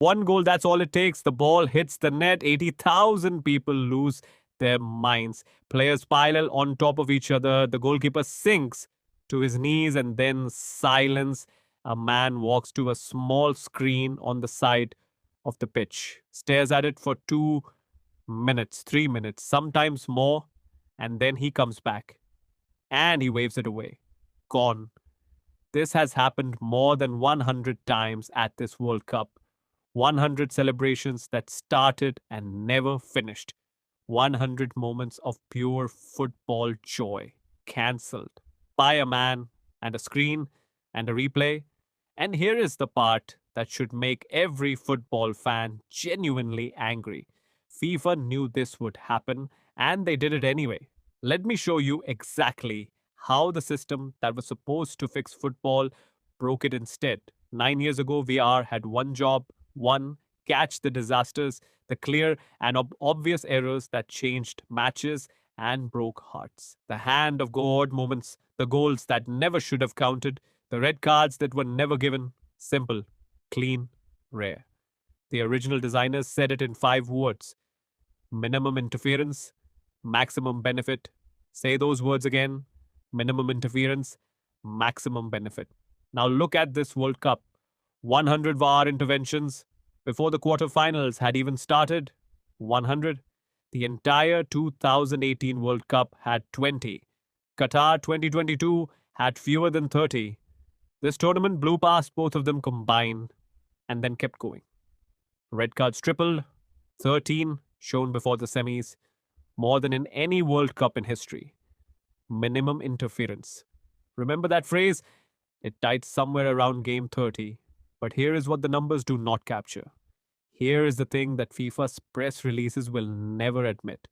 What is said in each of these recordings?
One goal, that's all it takes. The ball hits the net. 80,000 people lose their minds. Players pile on top of each other. The goalkeeper sinks to his knees and then silence. A man walks to a small screen on the side of the pitch, stares at it for 2 minutes, 3 minutes, sometimes more, and then he comes back and he waves it away. Gone. This has happened more than 100 times at this World Cup. 100 celebrations that started and never finished. 100 moments of pure football joy cancelled by a man and a screen and a replay. And here is the part that should make every football fan genuinely angry. FIFA knew this would happen and they did it anyway. Let me show you exactly how the system that was supposed to fix football broke it instead. 9 years ago, VAR had one job: one, catch the disasters, the clear and obvious errors that changed matches and broke hearts. The hand of God moments, the goals that never should have counted, the red cards that were never given. Simple, clean, rare. The original designers said it in 5 words: minimum interference, maximum benefit. Say those words again: minimum interference, maximum benefit. Now look at this World Cup. 100 VAR interventions before the quarterfinals had even started. 100. The entire 2018 World Cup had 20. Qatar 2022 had fewer than 30. This tournament blew past both of them combined and then kept going. Red cards tripled, 13 shown before the semis, more than in any World Cup in history. Minimum interference. Remember that phrase? It died somewhere around game 30. But here is what the numbers do not capture. Here is the thing that FIFA's press releases will never admit: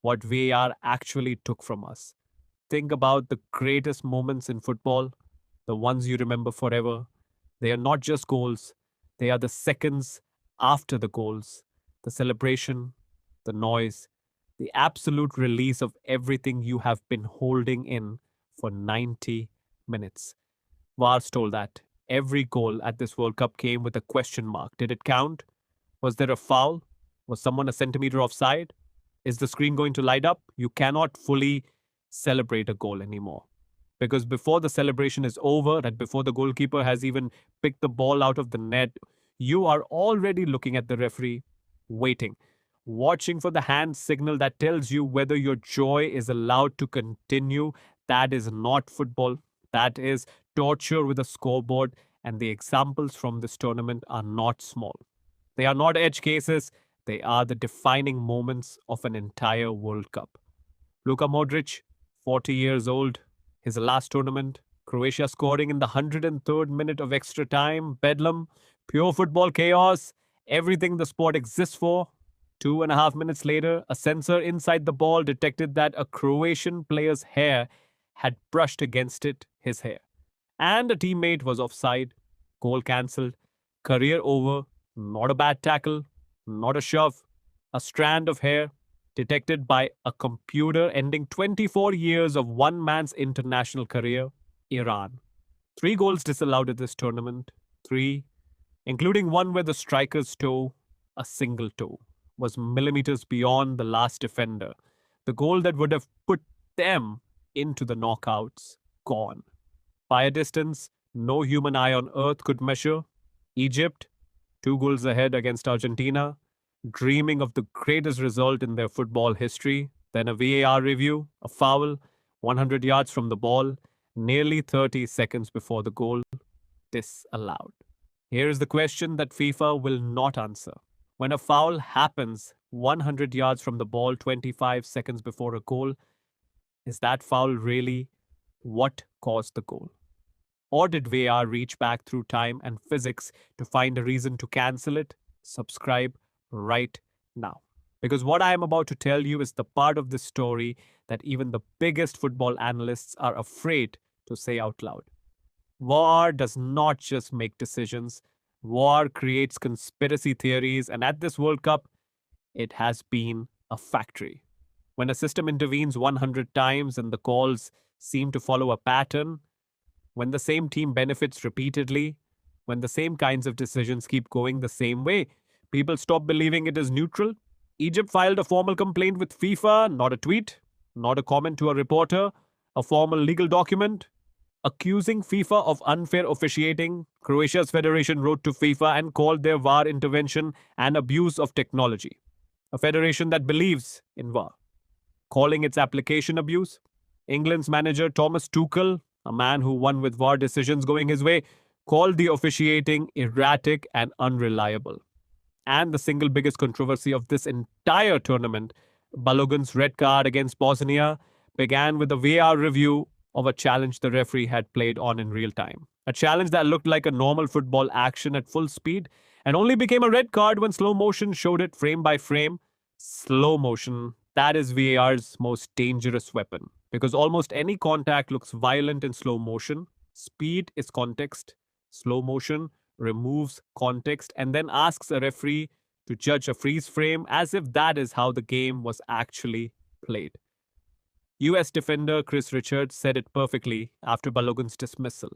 what VAR actually took from us. Think about the greatest moments in football, the ones you remember forever. They are not just goals, they are the seconds after the goals, the celebration, the noise, the absolute release of everything you have been holding in for 90 minutes. VAR stole that. Every goal at this World Cup came with a question mark. Did it count? Was there a foul? Was someone a centimeter offside? Is the screen going to light up? You cannot fully celebrate a goal anymore. Because before the celebration is over, and before the goalkeeper has even picked the ball out of the net, you are already looking at the referee, waiting, watching for the hand signal that tells you whether your joy is allowed to continue. That is not football. That is torture with a scoreboard, and the examples from this tournament are not small. They are not edge cases, they are the defining moments of an entire World Cup. Luka Modric, 40 years old, his last tournament, Croatia scoring in the 103rd minute of extra time, bedlam, pure football chaos, everything the sport exists for. 2.5 minutes later, a sensor inside the ball detected that a Croatian player's hair had brushed against his hair. And a teammate was offside. Goal cancelled. Career over. Not a bad tackle. Not a shove. A strand of hair detected by a computer, ending 24 years of one man's international career. Iran. 3 goals disallowed at this tournament. 3, including one where the striker's toe, a single toe, was millimeters beyond the last defender. The goal that would have put them into the knockouts, gone. By a distance no human eye on earth could measure. Egypt, 2 goals ahead against Argentina, dreaming of the greatest result in their football history. Then a VAR review, a foul, 100 yards from the ball, nearly 30 seconds before the goal, disallowed. Here is the question that FIFA will not answer. When a foul happens 100 yards from the ball, 25 seconds before a goal, is that foul really what caused the goal? Or did VAR reach back through time and physics to find a reason to cancel it? Subscribe right now. Because what I am about to tell you is the part of this story that even the biggest football analysts are afraid to say out loud. VAR does not just make decisions. VAR creates conspiracy theories, and at this World Cup, it has been a factory. When a system intervenes 100 times and the calls seem to follow a pattern, when the same team benefits repeatedly, when the same kinds of decisions keep going the same way. People stop believing it is neutral. Egypt filed a formal complaint with FIFA, not a tweet, not a comment to a reporter, a formal legal document accusing FIFA of unfair officiating. Croatia's federation wrote to FIFA and called their VAR intervention an abuse of technology. A federation that believes in VAR, calling its application abuse. England's manager Thomas Tuchel, a man who won with VAR decisions going his way, called the officiating erratic and unreliable. And the single biggest controversy of this entire tournament, Balogun's red card against Bosnia, began with a VAR review of a challenge the referee had played on in real time. A challenge that looked like a normal football action at full speed and only became a red card when slow motion showed it frame by frame. Slow motion, that is VAR's most dangerous weapon because almost any contact looks violent in slow motion. Speed is context. Slow motion removes context and then asks a referee to judge a freeze frame as if that is how the game was actually played. US defender Chris Richards said it perfectly after Balogun's dismissal.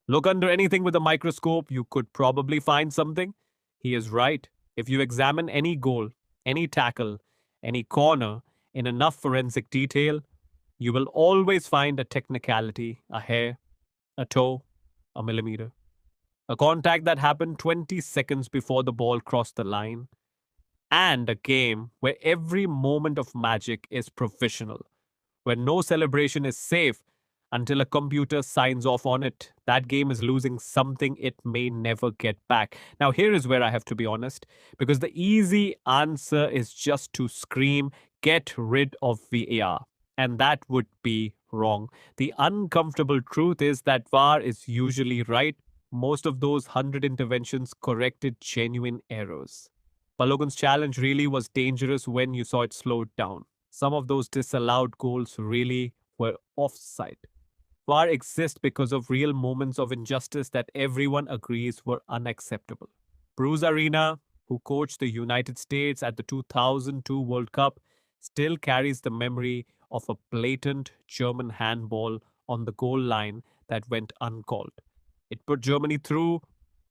Look under anything with a microscope, you could probably find something. He is right. If you examine any goal, any tackle, any corner in enough forensic detail, you will always find a technicality, a hair, a toe, a millimeter. A contact that happened 20 seconds before the ball crossed the line. And a game where every moment of magic is provisional, where no celebration is safe until a computer signs off on it. That game is losing something it may never get back. Now, here is where I have to be honest, because the easy answer is just to scream, get rid of VAR. And that would be wrong. The uncomfortable truth is that VAR is usually right. Most of those 100 interventions corrected genuine errors. Balogun's challenge really was dangerous when you saw it slowed down. Some of those disallowed goals really were offside. VAR exists because of real moments of injustice that everyone agrees were unacceptable. Bruce Arena, who coached the United States at the 2002 World Cup, still carries the memory of a blatant German handball on the goal line that went uncalled. It put Germany through.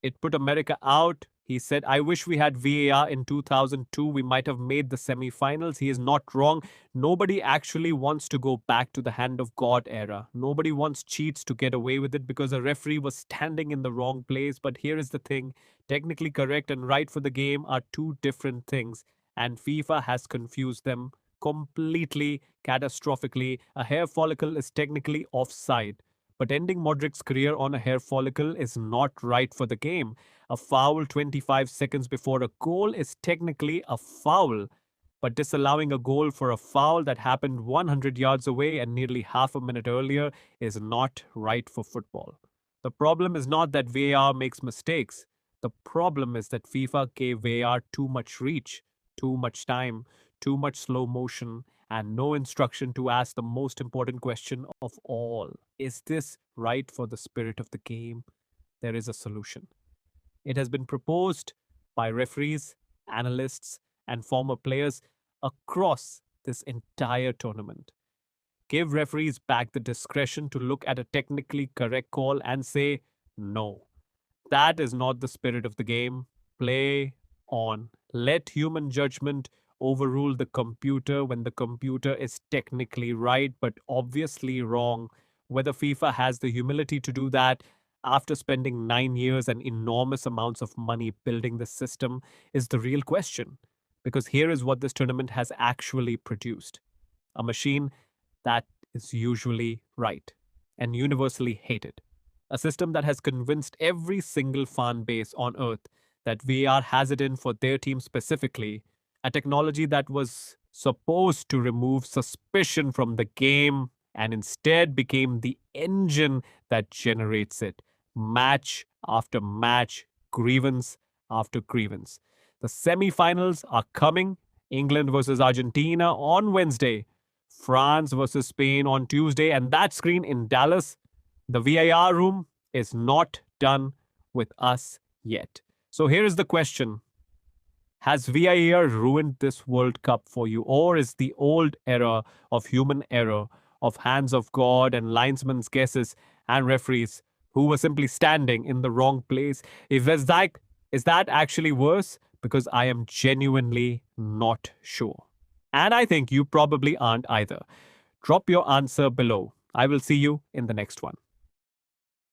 It put America out. He said, I wish we had VAR in 2002. We might have made the semi-finals. He is not wrong. Nobody actually wants to go back to the hand of God era. Nobody wants cheats to get away with it because a referee was standing in the wrong place. But here is the thing. Technically correct and right for the game are two different things. And FIFA has confused them completely, catastrophically. A hair follicle is technically offside. But ending Modric's career on a hair follicle is not right for the game. A foul 25 seconds before a goal is technically a foul. But disallowing a goal for a foul that happened 100 yards away and nearly half a minute earlier is not right for football. The problem is not that VAR makes mistakes. The problem is that FIFA gave VAR too much reach, too much time, too much slow motion, and no instruction to ask the most important question of all. Is this right for the spirit of the game? There is a solution. It has been proposed by referees, analysts, and former players across this entire tournament. Give referees back the discretion to look at a technically correct call and say, no, that is not the spirit of the game. Play on. Let human judgment overrule the computer when the computer is technically right but obviously wrong. Whether FIFA has the humility to do that after spending 9 years and enormous amounts of money building the system is the real question. Because here is what this tournament has actually produced. A machine that is usually right and universally hated. A system that has convinced every single fan base on earth that VAR has it in for their team specifically. A technology that was supposed to remove suspicion from the game and instead became the engine that generates it. Match after match, grievance after grievance. The semi-finals are coming. England versus Argentina on Wednesday. France versus Spain on Tuesday. And that screen in Dallas, the VAR room, is not done with us yet. So here is the question. Has VAR ruined this World Cup for you? Or is the old era of human error, of hands of God and linesmen's guesses and referees who were simply standing in the wrong place. If it's like, is that actually worse? Because I am genuinely not sure. And I think you probably aren't either. Drop your answer below. I will see you in the next one.